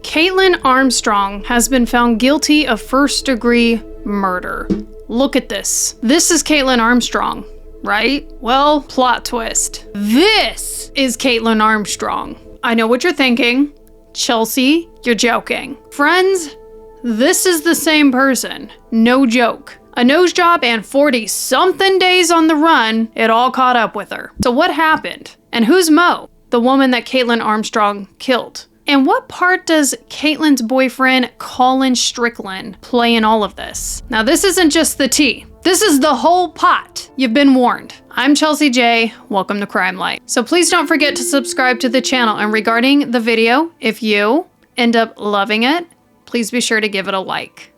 Kaitlyn Armstrong has been found guilty of first-degree murder. Look at this. This is Kaitlyn Armstrong, right? Well, plot twist. This is Kaitlyn Armstrong. I know what you're thinking. Chelsea, you're joking. Friends, this is the same person. No joke. A nose job and 40-something days on the run, it all caught up with her. So what happened? And who's Mo, the woman that Kaitlyn Armstrong killed? And what part does Kaitlyn's boyfriend, Colin Strickland, play in all of this? Now, this isn't just the tea. This is the whole pot. You've been warned. I'm Chelsea J. Welcome to Crime Light. So please don't forget to subscribe to the channel. And regarding the video, if you end up loving it, please be sure to give it a like.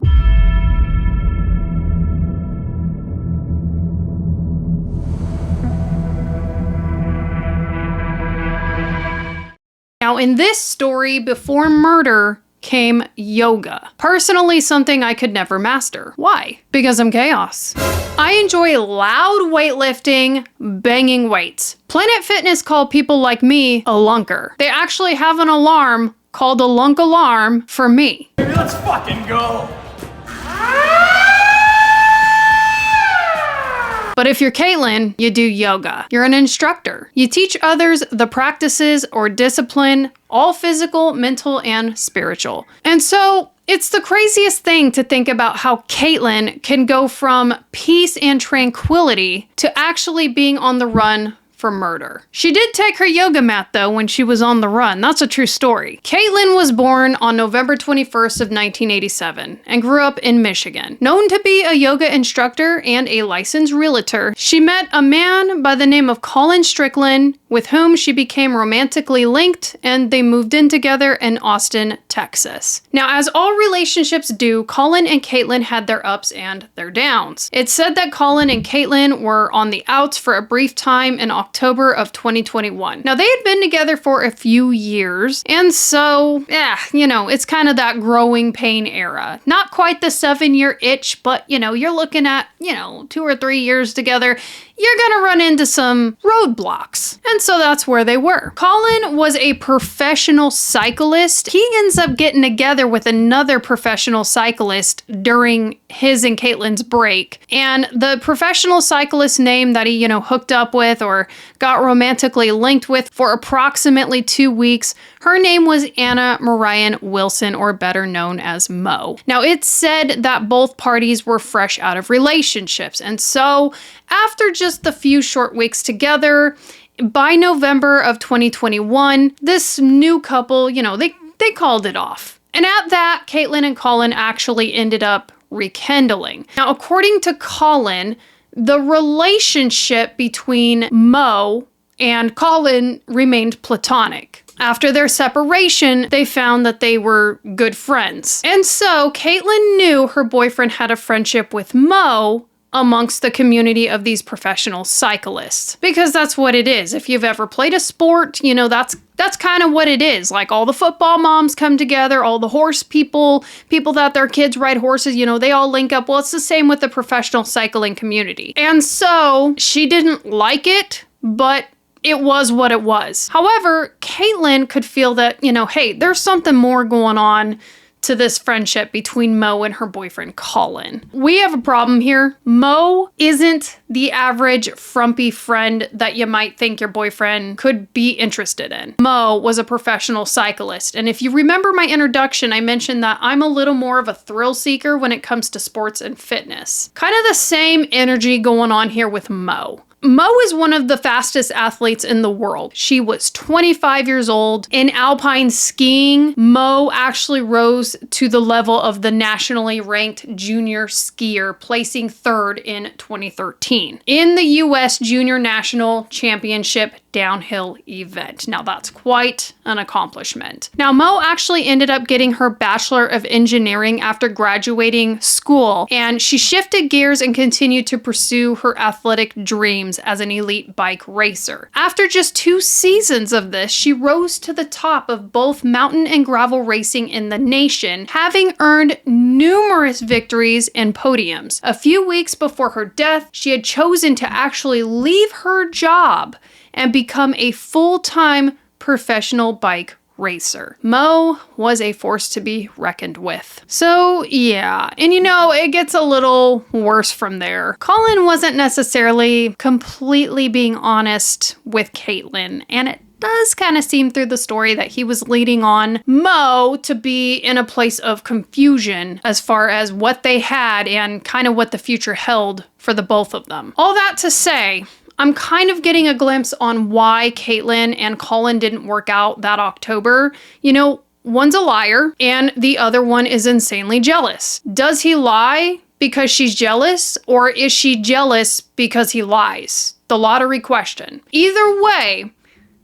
Now, in this story, before murder came yoga. Personally, something I could never master. Why? Because I'm chaos. I enjoy loud weightlifting, banging weights. Planet Fitness called people like me a lunker. They actually have an alarm called a lunk alarm for me. Let's fucking go. But if you're Kaitlyn, you do yoga. You're an instructor. You teach others the practices or discipline, all physical, mental, and spiritual. And so it's the craziest thing to think about how Kaitlyn can go from peace and tranquility to actually being on the run for murder. She did take her yoga mat though when she was on the run. That's a true story. Kaitlyn was born on November 21st of 1987 and grew up in Michigan. Known to be a yoga instructor and a licensed realtor, she met a man by the name of Colin Strickland, with whom she became romantically linked, and they moved in together in Austin, Texas. Now, as all relationships do, Colin and Kaitlyn had their ups and their downs. It's said that Colin and Kaitlyn were on the outs for a brief time in October of 2021. Now, they had been together for a few years, and so, it's kind of that growing pain era. Not quite the 7-year itch, but, you're looking at, 2 or 3 years together. You're gonna run into some roadblocks. And so that's where they were. Colin was a professional cyclist. He ends up getting together with another professional cyclist during his and Kaitlyn's break. And the professional cyclist name that he, hooked up with or got romantically linked with for approximately 2 weeks, her name was Anna Moriah Wilson, or better known as Mo. Now, it's said that both parties were fresh out of relationships. And so after just a few short weeks together, by November of 2021, this new couple, they called it off. And at that, Kaitlyn and Colin actually ended up rekindling. Now, according to Colin, the relationship between Mo and Colin remained platonic. After their separation, they found that they were good friends. And so Kaitlyn knew her boyfriend had a friendship with Mo amongst the community of these professional cyclists. Because that's what it is. If you've ever played a sport, that's kind of what it is. Like, all the football moms come together, all the horse people that their kids ride horses, they all link up. Well, it's the same with the professional cycling community. And so she didn't like it, but it was what it was. However, Kaitlyn could feel that, hey, there's something more going on to this friendship between Mo and her boyfriend, Colin. We have a problem here. Mo isn't the average frumpy friend that you might think your boyfriend could be interested in. Mo was a professional cyclist. And if you remember my introduction, I mentioned that I'm a little more of a thrill seeker when it comes to sports and fitness. Kind of the same energy going on here with Mo. Mo is one of the fastest athletes in the world. She was 25 years old. In alpine skiing, Mo actually rose to the level of the nationally ranked junior skier, placing third in 2013 in the U.S. Junior National Championship downhill event. Now, that's quite an accomplishment. Now, Mo actually ended up getting her Bachelor of Engineering after graduating school, and she shifted gears and continued to pursue her athletic dreams as an elite bike racer. After just 2 seasons of this, she rose to the top of both mountain and gravel racing in the nation, having earned numerous victories and podiums. A few weeks before her death, she had chosen to actually leave her job and become a full-time professional bike racer. Mo was a force to be reckoned with. So yeah, and it gets a little worse from there. Colin wasn't necessarily completely being honest with Kaitlyn, and it does kind of seem through the story that he was leading on Mo to be in a place of confusion as far as what they had and kind of what the future held for the both of them. All that to say, I'm kind of getting a glimpse on why Kaitlyn and Colin didn't work out that October. One's a liar and the other one is insanely jealous. Does he lie because she's jealous, or is she jealous because he lies? The lottery question. Either way,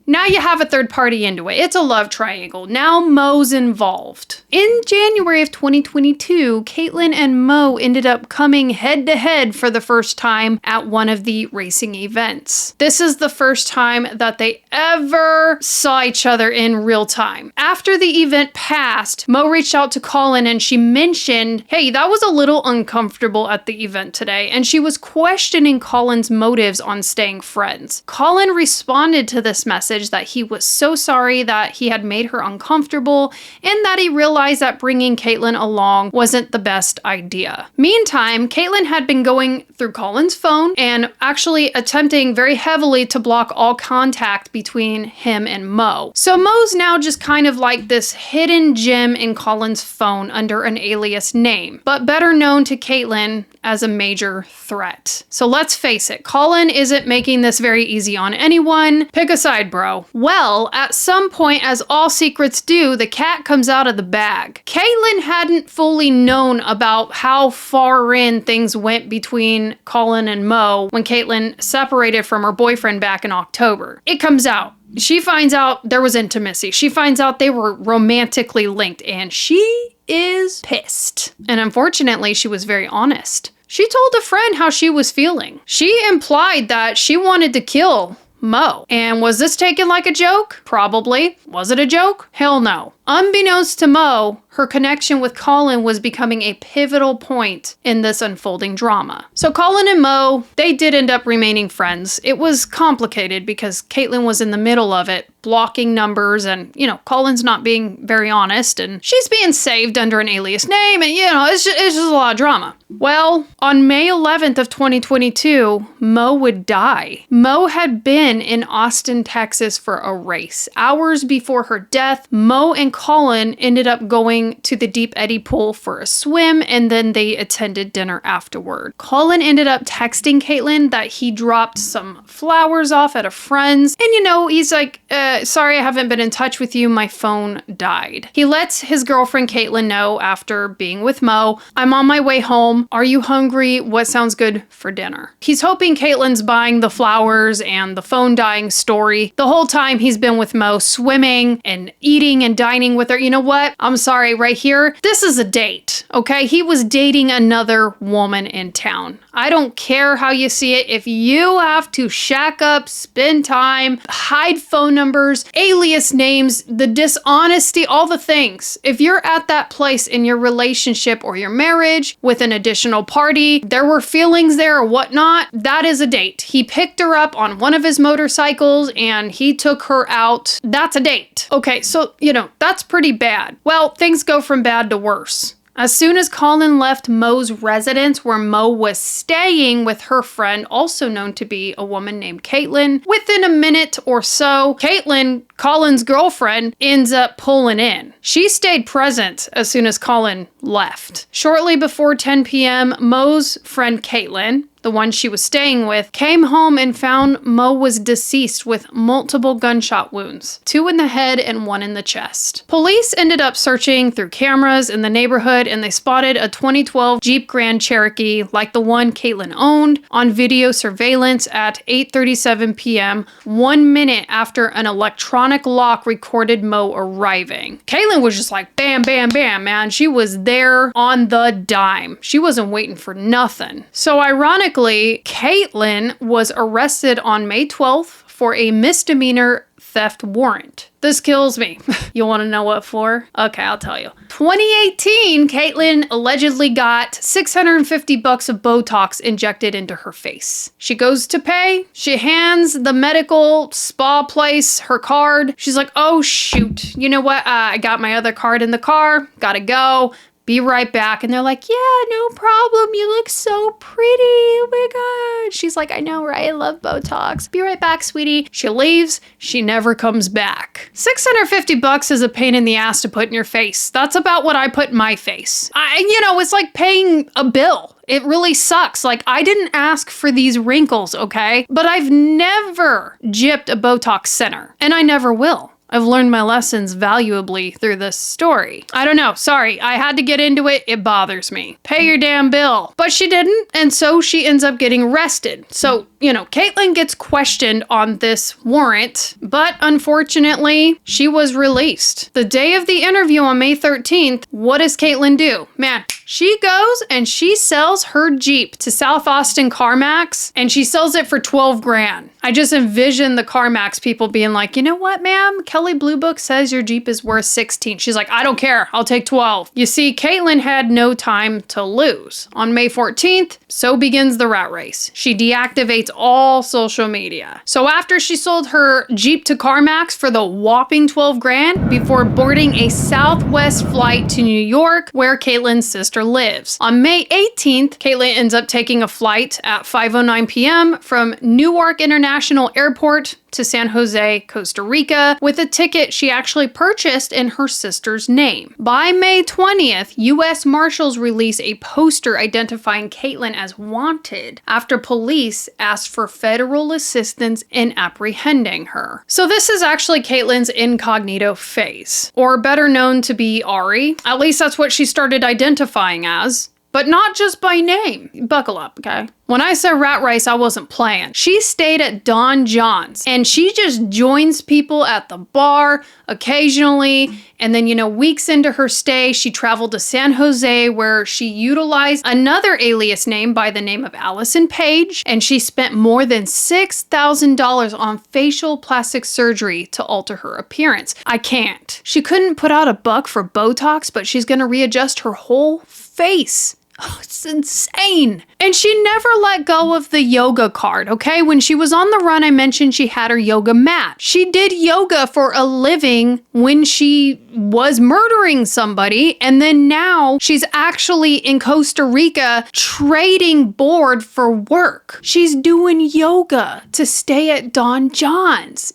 now you have a third party into it. It's a love triangle. Now Mo's involved. In January of 2022, Kaitlyn and Mo ended up coming head to head for the first time at one of the racing events. This is the first time that they ever saw each other in real time. After the event passed, Mo reached out to Colin and she mentioned, hey, that was a little uncomfortable at the event today, and she was questioning Colin's motives on staying friends. Colin responded to this message that he was so sorry that he had made her uncomfortable and that he realized that bringing Kaitlyn along wasn't the best idea. Meantime, Kaitlyn had been going through Colin's phone and actually attempting very heavily to block all contact between him and Mo. So Mo's now just kind of like this hidden gem in Colin's phone under an alias name, but better known to Kaitlyn as a major threat. So let's face it, Colin isn't making this very easy on anyone. Pick a side, bro. Well, at some point, as all secrets do, the cat comes out of the bag. Kaitlyn hadn't fully known about how far in things went between Colin and Mo when Kaitlyn separated from her boyfriend back in October. It comes out. She finds out there was intimacy. She finds out they were romantically linked, and she is pissed. And unfortunately, she was very honest. She told a friend how she was feeling. She implied that she wanted to kill Mo. And was this taken like a joke? Probably. Was it a joke? Hell no. Unbeknownst to Mo, her connection with Colin was becoming a pivotal point in this unfolding drama. So Colin and Mo, they did end up remaining friends. It was complicated because Kaitlyn was in the middle of it, blocking numbers, and, Colin's not being very honest, and she's being saved under an alias name, and, it's just a lot of drama. Well, on May 11th of 2022, Mo would die. Mo had been in Austin, Texas for a race. Hours before her death, Mo and Colin ended up going to the Deep Eddy pool for a swim, and then they attended dinner afterward. Colin ended up texting Kaitlyn that he dropped some flowers off at a friend's, and he's like, sorry I haven't been in touch with you, my phone died. He lets his girlfriend Kaitlyn know after being with Mo, I'm on my way home, are you hungry, what sounds good for dinner? He's hoping Kaitlyn's buying the flowers and the phone dying story. The whole time he's been with Mo, swimming and eating and dining with her. You know what? I'm sorry, right here, this is a date, okay? He was dating another woman in town. I don't care how you see it. If you have to shack up, spend time, hide phone numbers, alias names, the dishonesty, all the things. If you're at that place in your relationship or your marriage with an additional party, there were feelings there or whatnot, that is a date. He picked her up on one of his motorcycles and he took her out. That's a date. Okay, so, that's pretty bad. Well, things go from bad to worse. As soon as Colin left Mo's residence where Mo was staying with her friend, also known to be a woman named Kaitlyn, within a minute or so, Kaitlyn, Colin's girlfriend, ends up pulling in. She stayed present as soon as Colin left. Shortly before 10 p.m., Mo's friend Kaitlyn, the one she was staying with, came home and found Mo was deceased with multiple gunshot wounds, 2 in the head and 1 in the chest. Police ended up searching through cameras in the neighborhood and they spotted a 2012 Jeep Grand Cherokee like the one Kaitlyn owned on video surveillance at 8:37 p.m., 1 minute after an electronic lock recorded Mo arriving. Kaitlyn was just like bam, bam, bam, man. She was there on the dime. She wasn't waiting for nothing. So ironically, Kaitlyn was arrested on May 12th for a misdemeanor theft warrant. This kills me. You want to know what for? Okay, I'll tell you. 2018, Kaitlyn allegedly got $650 of Botox injected into her face. She goes to pay. She hands the medical spa place her card. She's like, oh shoot, you know what? I got my other card in the car. Gotta go. Be right back. And they're like, yeah, no problem. You look so pretty. Oh my God. She's like, I know, right? I love Botox. Be right back, sweetie. She leaves. She never comes back. $650 is a pain in the ass to put in your face. That's about what I put in my face. It's like paying a bill. It really sucks. Like, I didn't ask for these wrinkles, okay? But I've never gypped a Botox center, and I never will. I've learned my lessons valuably through this story. I don't know. Sorry. I had to get into it. It bothers me. Pay your damn bill. But she didn't. And so she ends up getting arrested. So, Kaitlyn gets questioned on this warrant, but unfortunately, she was released. The day of the interview on May 13th, what does Kaitlyn do? Man, she goes and she sells her Jeep to South Austin CarMax, and she sells it for $12,000. I just envision the CarMax people being like, you know what, ma'am? Kelly Blue Book says your Jeep is worth $16,000. She's like, I don't care. I'll take $12,000. You see, Kaitlyn had no time to lose. On May 14th, so begins the rat race. She deactivates all social media. So after she sold her Jeep to CarMax for the whopping $12,000 before boarding a Southwest flight to New York, where Kaitlyn's sister lives. On May 18th, Kaitlyn ends up taking a flight at 5:09 p.m. from Newark International Airport to San Jose, Costa Rica, with a ticket she actually purchased in her sister's name. By May 20th, U.S. Marshals release a poster identifying Kaitlyn as wanted after police asked for federal assistance in apprehending her. So this is actually Kaitlyn's incognito phase, or better known to be Ari. At least that's what she started identifying as. But not just by name. Buckle up, okay? When I said rat race, I wasn't playing. She stayed at Don John's, and she just joins people at the bar occasionally. And then, weeks into her stay, she traveled to San Jose, where she utilized another alias name by the name of Allison Page, and she spent more than $6,000 on facial plastic surgery to alter her appearance. I can't. She couldn't put out a buck for Botox, but she's gonna readjust her whole face. Oh, it's insane. And she never let go of the yoga card, okay? When she was on the run, I mentioned she had her yoga mat. She did yoga for a living when she was murdering somebody, and then now she's actually in Costa Rica trading board for work. She's doing yoga to stay at Don John's.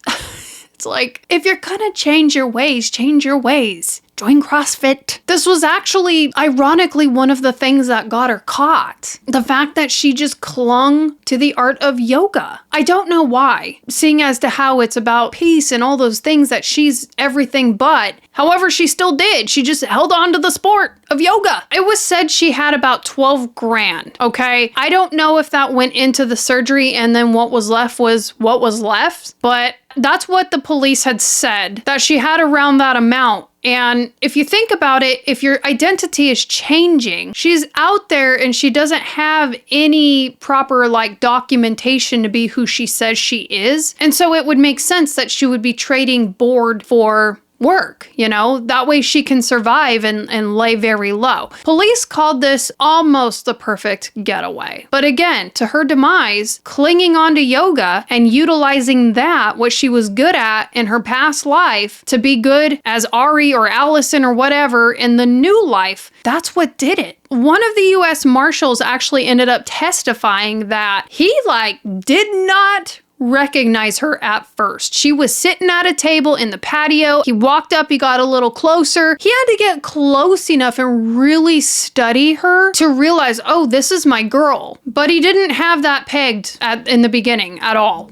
It's like, if you're gonna change your ways, change your ways. Join CrossFit. This was actually, ironically, one of the things that got her caught. The fact that she just clung to the art of yoga. I don't know why, seeing as to how it's about peace and all those things that she's everything but. However, she still did. She just held on to the sport of yoga. It was said she had about $12,000, okay? I don't know if that went into the surgery and then what was left was what was left, but that's what the police had said, that she had around that amount. And if you think about it, if your identity is changing, she's out there and she doesn't have any proper documentation to be who she says she is. And so it would make sense that she would be trading board for work, that way she can survive and lay very low. Police called this almost the perfect getaway. But again, to her demise, clinging on to yoga and utilizing that, what she was good at in her past life, to be good as Ari or Allison or whatever in the new life, that's what did it. One of the U.S. Marshals actually ended up testifying that he did not recognize her at first. She was sitting at a table in the patio. He walked up, he got a little closer. He had to get close enough and really study her to realize, oh, this is my girl. But he didn't have that pegged in the beginning at all.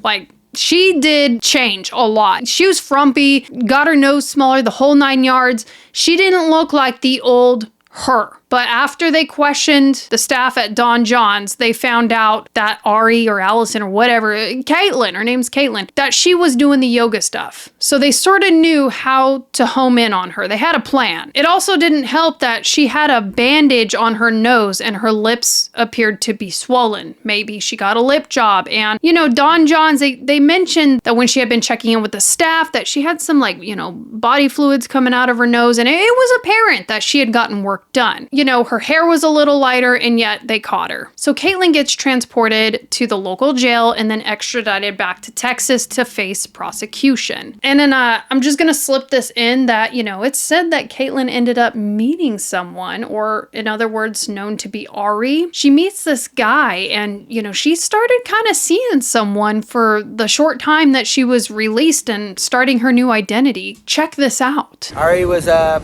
She did change a lot. She was frumpy, got her nose smaller, the whole 9 yards. She didn't look like the old her. But after they questioned the staff at Don John's, they found out that Ari or Allison or whatever, Kaitlyn, her name's Kaitlyn, that she was doing the yoga stuff. So they sort of knew how to home in on her. They had a plan. It also didn't help that she had a bandage on her nose and her lips appeared to be swollen. Maybe she got a lip job. And, you know, Don John's, they mentioned that when she had been checking in with the staff that she had some, like, you know, body fluids coming out of her nose, and it was apparent that she had gotten work done. You know, her hair was a little lighter, and yet they caught her. So Kaitlyn gets transported to the local jail and then extradited back to Texas to face prosecution. And then I'm just gonna slip this in that, you know, it's said that Kaitlyn ended up meeting someone, or in other words, known to be Ari. She meets this guy, and, you know, she started kind of seeing someone for the short time that she was released and starting her new identity. Check this out. Ari was a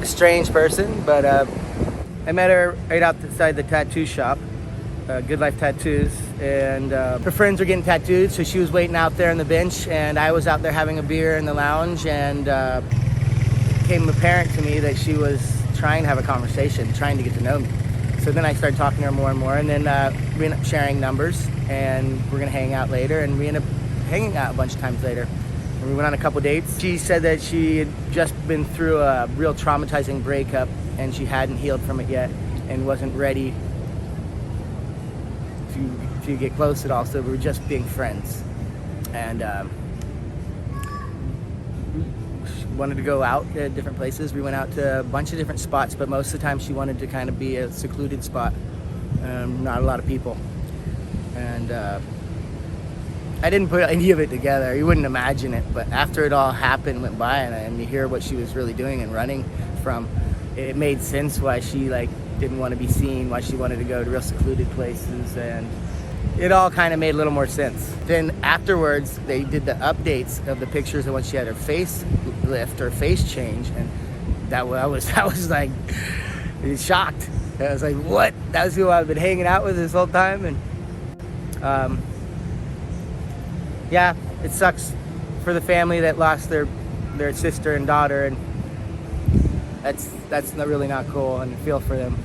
strange person, but I met her right outside the tattoo shop, Good Life Tattoos, and her friends were getting tattooed, so she was waiting out there on the bench, and I was out there having a beer in the lounge, and it became apparent to me that she was trying to have a conversation, trying to get to know me. So then I started talking to her more and more, and then we ended up sharing numbers, and we're gonna hang out later, and we ended up hanging out a bunch of times later. We went on a couple dates. She said that she had just been through a real traumatizing breakup and she hadn't healed from it yet and wasn't ready to get close at all, so we were just being friends. And she wanted to go out at different places. We went out to a bunch of different spots, but most of the time she wanted to kind of be a secluded spot, not a lot of people. And I didn't put any of it together. You wouldn't imagine it, but after it all happened, went by, and you hear what she was really doing and running from, it made sense why she didn't want to be seen, why she wanted to go to real secluded places, and it all kind of made a little more sense. Then afterwards, they did the updates of the pictures of when she had her face lift, her face change, and I was like shocked. I was like, what? That was who I've been hanging out with this whole time, and yeah, it sucks for the family that lost their sister and daughter, and that's really not cool, and I feel for them.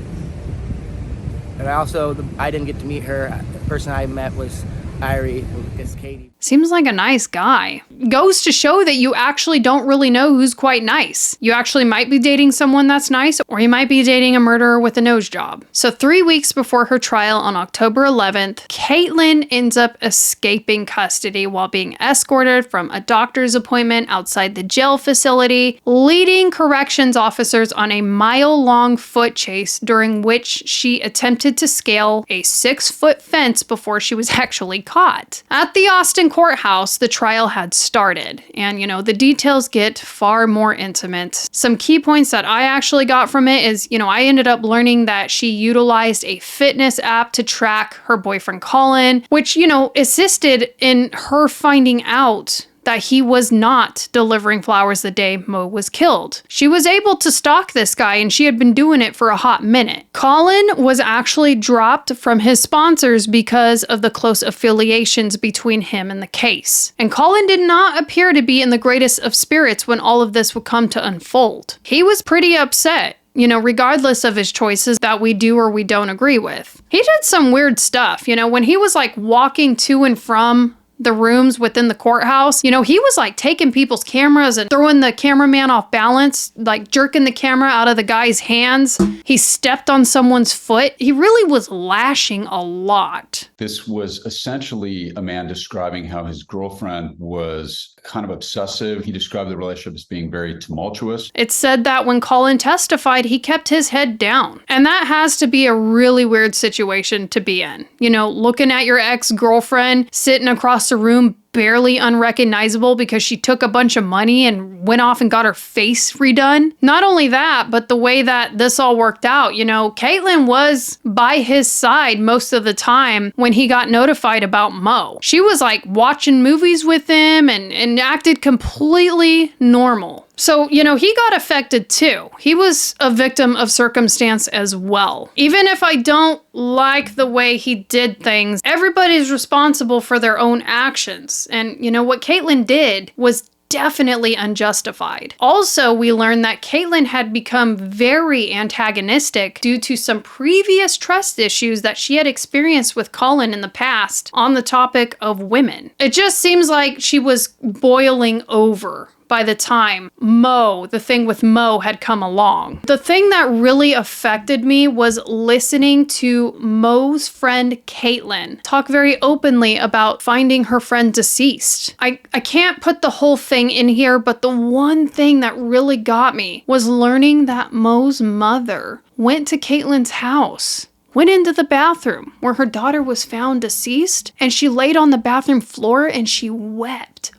And I didn't get to meet her. The person I met was Firey, who is Katie. Seems like a nice guy. Goes to show that you actually don't really know who's quite nice. You actually might be dating someone that's nice, or you might be dating a murderer with a nose job. So 3 weeks before her trial on October 11th, Kaitlyn ends up escaping custody while being escorted from a doctor's appointment outside the jail facility, leading corrections officers on a mile-long foot chase during which she attempted to scale a 6-foot fence before she was actually caught. At the Austin courthouse, the trial had started, and, you know, the details get far more intimate. Some key points that I actually got from it is, you know, I ended up learning that she utilized a fitness app to track her boyfriend Colin, which, you know, assisted in her finding out that he was not delivering flowers the day Mo was killed. She was able to stalk this guy, and she had been doing it for a hot minute. Colin was actually dropped from his sponsors because of the close affiliations between him and the case. And Colin did not appear to be in the greatest of spirits when all of this would come to unfold. He was pretty upset, you know, regardless of his choices that we do or we don't agree with. He did some weird stuff, you know, when he was like walking to and from the rooms within the courthouse, you know, he was like taking people's cameras and throwing the cameraman off balance, like jerking the camera out of the guy's hands. He stepped on someone's foot. He really was lashing a lot. This was essentially a man describing how his girlfriend was kind of obsessive. He described the relationship as being very tumultuous. It said that when Colin testified, he kept his head down. And that has to be a really weird situation to be in. You know, looking at your ex-girlfriend sitting across the room, barely unrecognizable because she took a bunch of money and went off and got her face redone. Not only that, but the way that this all worked out, you know, Kaitlyn was by his side most of the time when he got notified about Mo. She was like watching movies with him and acted completely normal. So, you know, he got affected too. He was a victim of circumstance as well. Even if I don't like the way he did things, everybody's responsible for their own actions. And, you know, what Kaitlyn did was definitely unjustified. Also, we learned that Kaitlyn had become very antagonistic due to some previous trust issues that she had experienced with Colin in the past on the topic of women. It just seems like she was boiling over by the time the thing with Mo had come along. The thing that really affected me was listening to Mo's friend Kaitlyn talk very openly about finding her friend deceased. I can't put the whole thing in here, but the one thing that really got me was learning that Mo's mother went to Kaitlyn's house, went into the bathroom where her daughter was found deceased, and she laid on the bathroom floor and she wept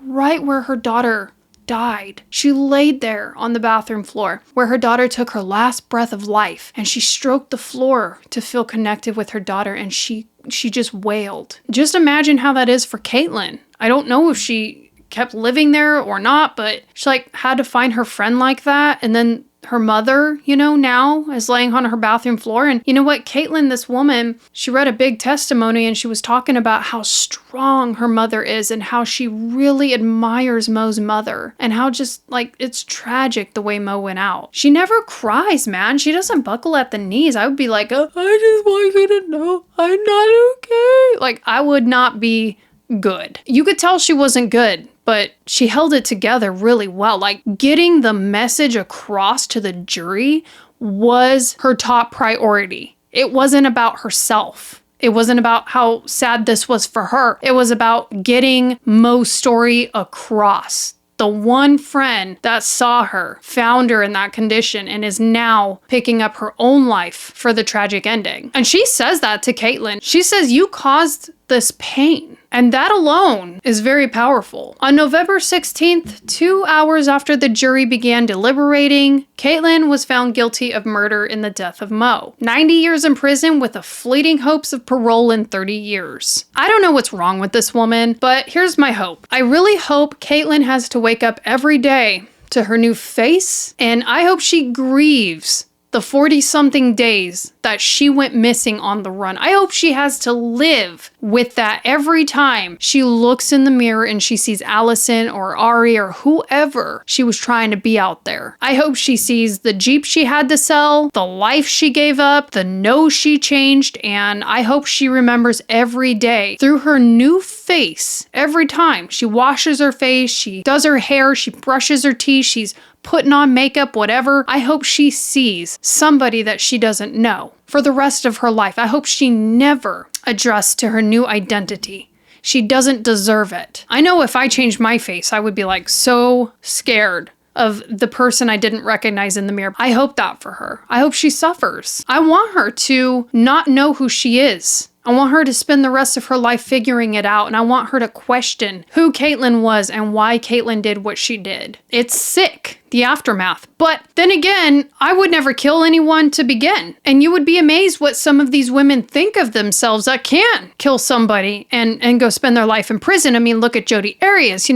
right where her daughter died. She laid there on the bathroom floor where her daughter took her last breath of life, and she stroked the floor to feel connected with her daughter, and she just wailed. Just imagine how that is for Kaitlyn. I don't know if she kept living there or not, but she had to find her friend like that, and then her mother, now is laying on her bathroom floor. And you know what? Kaitlyn, this woman, she read a big testimony and she was talking about how strong her mother is and how she really admires Mo's mother and how just it's tragic the way Mo went out. She never cries, man. She doesn't buckle at the knees. I would be like, I just want you to know I'm not okay. I would not be good. You could tell she wasn't good, but she held it together really well. Getting the message across to the jury was her top priority. It wasn't about herself. It wasn't about how sad this was for her. It was about getting Mo's story across. The one friend that saw her found her in that condition and is now picking up her own life for the tragic ending. And she says that to Kaitlyn. She says, you caused this pain. And that alone is very powerful. On November 16th, 2 hours after the jury began deliberating, Kaitlyn was found guilty of murder in the death of Mo. 90 years in prison with a fleeting hopes of parole in 30 years. I don't know what's wrong with this woman, but here's my hope. I really hope Kaitlyn has to wake up every day to her new face, and I hope she grieves the 40-something days that she went missing on the run. I hope she has to live with that every time she looks in the mirror and she sees Allison or Ari or whoever she was trying to be out there. I hope she sees the Jeep she had to sell, the life she gave up, the no she changed, and I hope she remembers every day through her new face. Every time she washes her face, she does her hair, she brushes her teeth, she's putting on makeup, whatever. I hope she sees somebody that she doesn't know for the rest of her life. I hope she never adjusts to her new identity. She doesn't deserve it. I know if I changed my face, I would be so scared of the person I didn't recognize in the mirror. I hope that for her. I hope she suffers. I want her to not know who she is. I want her to spend the rest of her life figuring it out, and I want her to question who Kaitlyn was and why Kaitlyn did what she did. It's sick, the aftermath. But then again, I would never kill anyone to begin. And you would be amazed what some of these women think of themselves that can kill somebody and go spend their life in prison. I mean, look at Jodi Arias.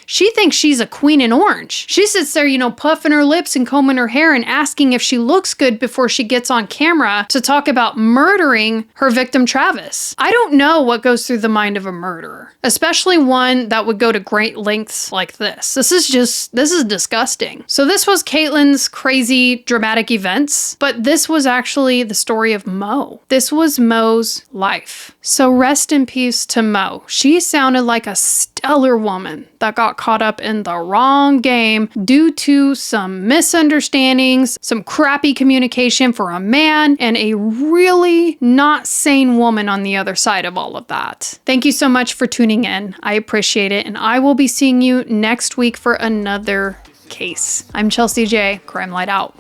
She thinks she's a queen in orange. She sits there, puffing her lips and combing her hair and asking if she looks good before she gets on camera to talk about murdering her victim, Travis. I don't know what goes through the mind of a murderer, especially one that would go to great lengths like this. This is disgusting. So this was Kaitlyn's crazy dramatic events, but this was actually the story of Mo. This was Mo's life. So rest in peace to Mo. She sounded like a stellar woman that got caught up in the wrong game due to some misunderstandings, some crappy communication for a man, and a really not sane woman on the other side of all of that. Thank you so much for tuning in. I appreciate it, and I will be seeing you next week for another case. I'm Chelsea J. Crime Light out.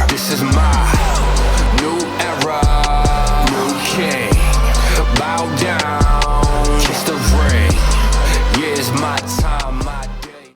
This is my